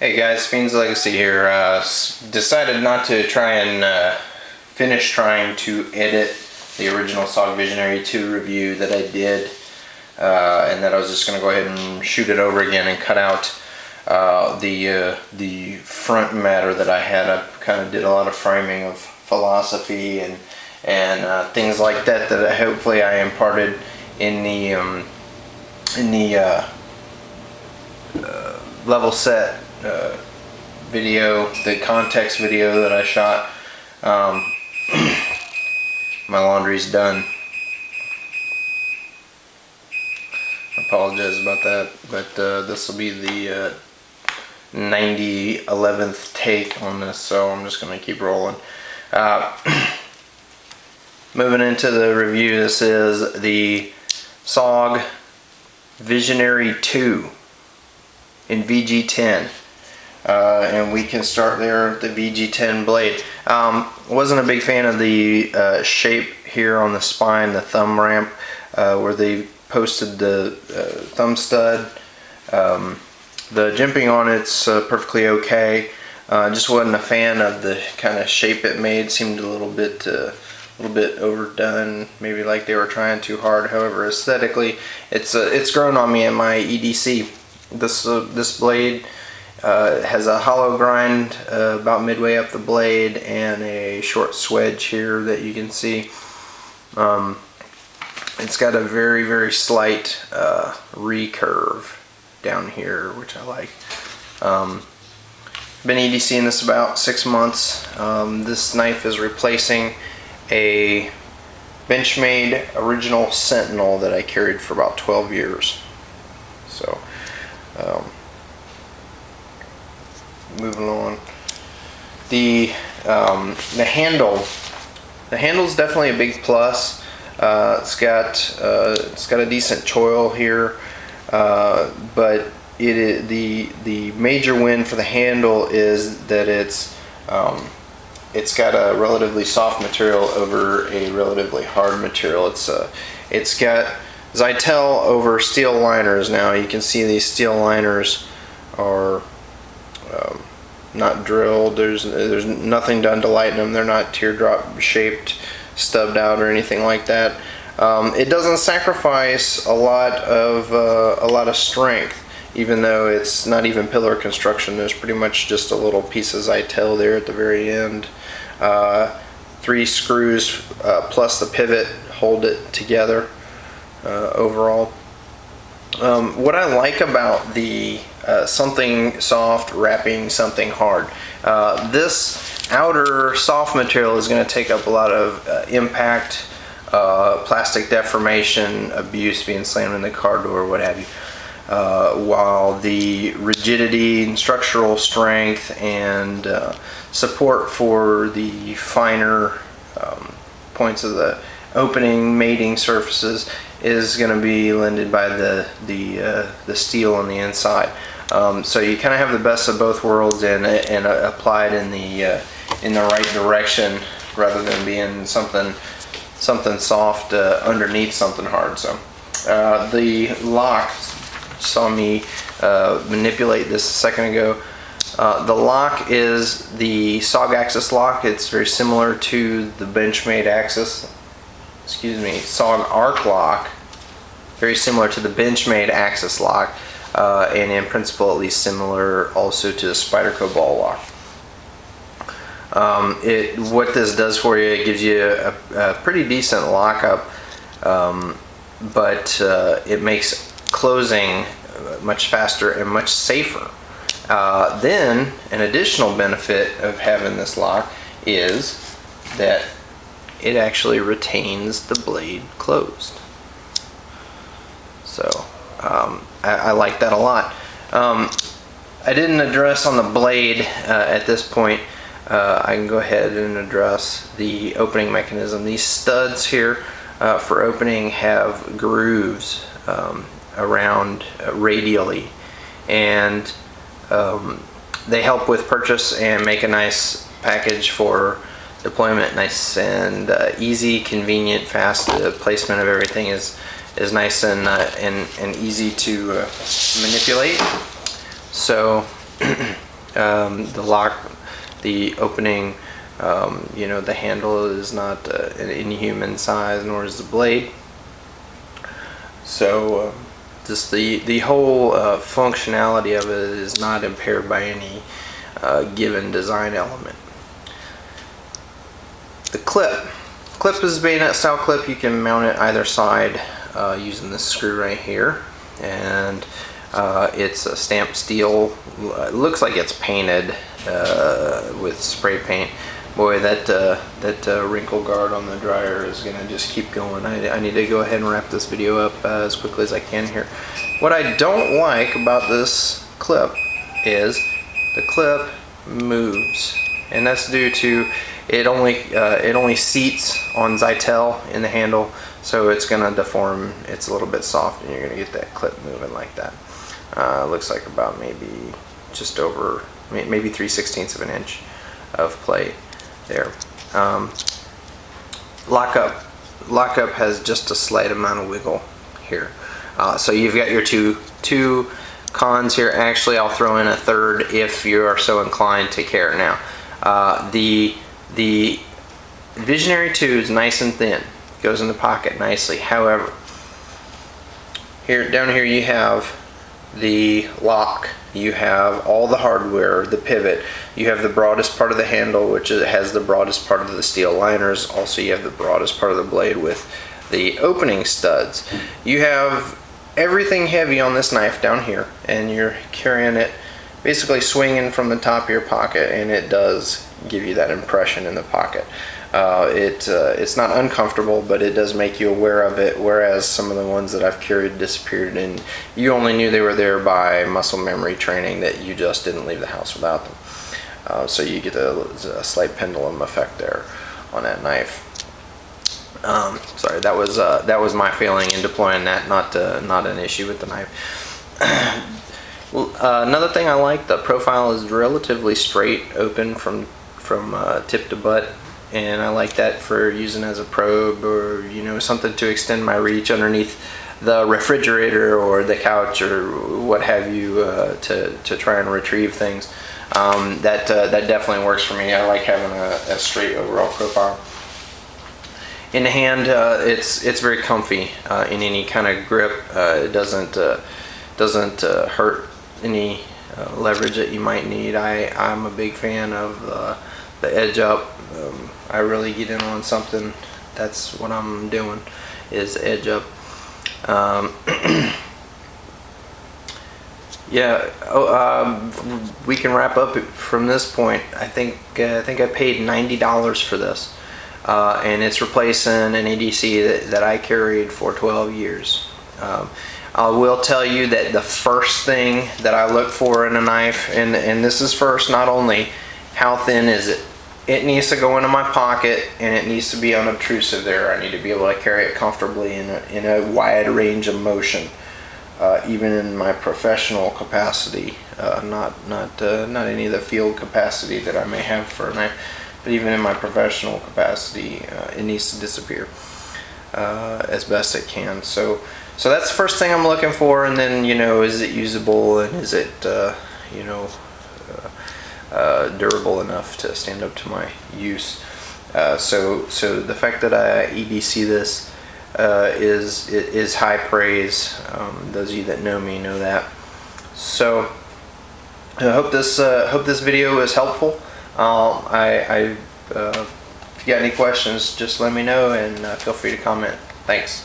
Hey guys, Fiendslegacy here. Decided not to try and finish trying to edit the original SOG Visionary II review that I did, and that I was just going to go ahead and shoot it over again and cut out the front matter that I had. I kind of did a lot of framing of philosophy and things like that that hopefully I imparted in the level set video, the context video that I shot. My laundry's done. I apologize about that, but this will be the 11th take on this, so I'm just going to keep rolling. Moving into the review, this is the SOG Visionary II in VG10. And we can start there with the VG10 blade. Wasn't a big fan of the shape here on the spine, the thumb ramp, where they posted the thumb stud. The jimping on it's perfectly okay. Just wasn't a fan of the kind of shape it made. Seemed a little bit overdone, maybe like they were trying too hard. However, aesthetically, it's grown on me in my EDC. This blade has a hollow grind about midway up the blade and a short swedge here that you can see. It's got a very slight recurve down here, which I like. Been EDCing this about 6 months. This knife is replacing a Benchmade original Sentinel that I carried for about 12 years. So moving on, the handle's definitely a big plus. It's got a decent choil here, but the major win for the handle is that it's got a relatively soft material over a relatively hard material. It's got Zytel over steel liners. Now you can see these steel liners are not drilled. There's nothing done to lighten them. They're not teardrop shaped, stubbed out, or anything like that. It doesn't sacrifice a lot of strength, even though it's not even pillar construction. There's pretty much just a little piece of Zytel there at the very end. 3 screws plus the pivot hold it together overall. What I like about the something soft wrapping something hard, this outer soft material is going to take up a lot of impact, plastic deformation, abuse, being slammed in the car door, what have you, while the rigidity and structural strength and support for the finer points of the opening mating surfaces is going to be lended by the steel on the inside. So you kind of have the best of both worlds and applied in the right direction, rather than being something soft underneath something hard. So the lock, saw me manipulate this a second ago. The lock is the SOG Axis lock. It's very similar to the Benchmade SOG Arc lock. Very similar to the Benchmade Axis lock, and in principle at least similar also to the Spyderco ball lock. What this does for you, it gives you a pretty decent lockup, but it makes closing much faster and much safer. Then an additional benefit of having this lock is that it actually retains the blade closed. So I like that a lot. I didn't address on the blade at this point. I can go ahead and address the opening mechanism. These studs here for opening have grooves around radially, and they help with purchase and make a nice package for deployment. Nice and easy, convenient, fast. Placement of everything is nice and easy to manipulate. So The lock, the opening, you know, the handle is not an inhuman size, nor is the blade. So just the whole functionality of it is not impaired by any given design element. The clip is a bayonet style clip. You can mount it either side using this screw right here, and it's a stamped steel. It looks like it's painted with spray paint. Boy, that wrinkle guard on the dryer is gonna just keep going. I need to go ahead and wrap this video up as quickly as I can here. What I don't like about this clip is the clip moves, and that's due to it only seats on Zytel in the handle, so it's gonna deform. It's a little bit soft, and you're gonna get that clip moving like that. Looks like about maybe just over, maybe 3/16 of an inch of plate there. Lockup has just a slight amount of wiggle here. So you've got your two cons here. Actually, I'll throw in a third if you are so inclined to care. Now, the Visionary II is nice and thin, goes in the pocket nicely. However, down here you have the lock, you have all the hardware, the pivot, you have the broadest part of the handle, which has the broadest part of the steel liners. Also, you have the broadest part of the blade with the opening studs. You have everything heavy on this knife down here, and you're carrying it basically swinging from the top of your pocket, and it does give you that impression in the pocket. It's not uncomfortable, but it does make you aware of it, whereas some of the ones that I've carried disappeared, and you only knew they were there by muscle memory training that you just didn't leave the house without them. So you get a slight pendulum effect there on that knife. Sorry, that was my feeling in deploying that, not an issue with the knife. Another thing I like, the profile is relatively straight, open from tip to butt, and I like that for using as a probe, or something to extend my reach underneath the refrigerator or the couch or what have you, to try and retrieve things. That definitely works for me. I like having a straight overall profile. In the hand, it's very comfy in any kind of grip. It doesn't hurt any leverage that you might need. I'm a big fan of the edge up. I really get in on something. That's what I'm doing, is edge up. Yeah. We can wrap up from this point. I think I paid $90 for this, and it's replacing an ADC that I carried for 12 years. I will tell you that the first thing that I look for in a knife, and this is first, not only how thin is it, it needs to go into my pocket, and it needs to be unobtrusive there. I need to be able to carry it comfortably in a wide range of motion, even in my professional capacity, not any of the field capacity that I may have for a knife, but even in my professional capacity, it needs to disappear as best it can. So that's the first thing I'm looking for, and then is it usable, and is it durable enough to stand up to my use. So the fact that I EDC this is high praise. Those of you that know me know that. So I hope this video is helpful. If you got any questions, just let me know, and feel free to comment. Thanks.